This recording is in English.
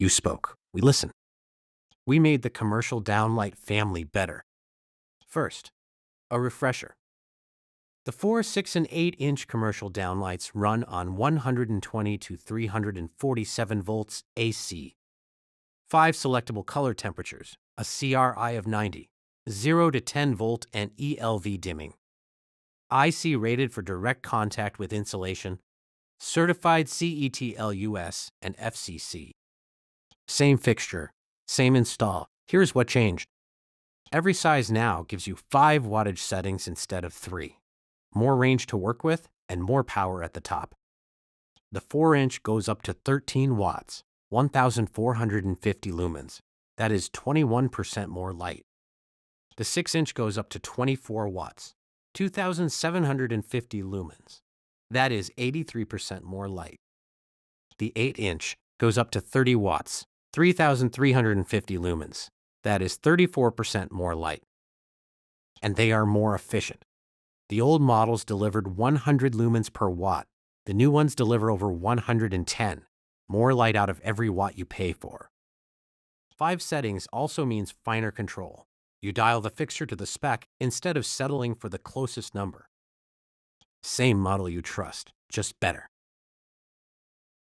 You spoke. We listened. We made the commercial downlight family better. First, a refresher. The 4, 6, and 8-inch commercial downlights run on 120 to 347 volts AC. 5 selectable color temperatures, a CRI of 90, 0 to 10 volt, and ELV dimming. IC rated for direct contact with insulation, certified cETLus and FCC. Same fixture, same install. Here's what changed. Every size now gives you 5 wattage settings instead of 3. More range to work with and more power at the top. The 4-inch goes up to 13 watts, 1,450 lumens. That is 21% more light. The 6-inch goes up to 24 watts, 2,750 lumens. That is 83% more light. The 8-inch goes up to 30 watts, 3,350 lumens. That is 34% more light. And they are more efficient. The old models delivered 100 lumens per watt. The new ones deliver over 110. More light out of every watt you pay for. 5 settings also means finer control. You dial the fixture to the spec instead of settling for the closest number. Same model you trust, just better.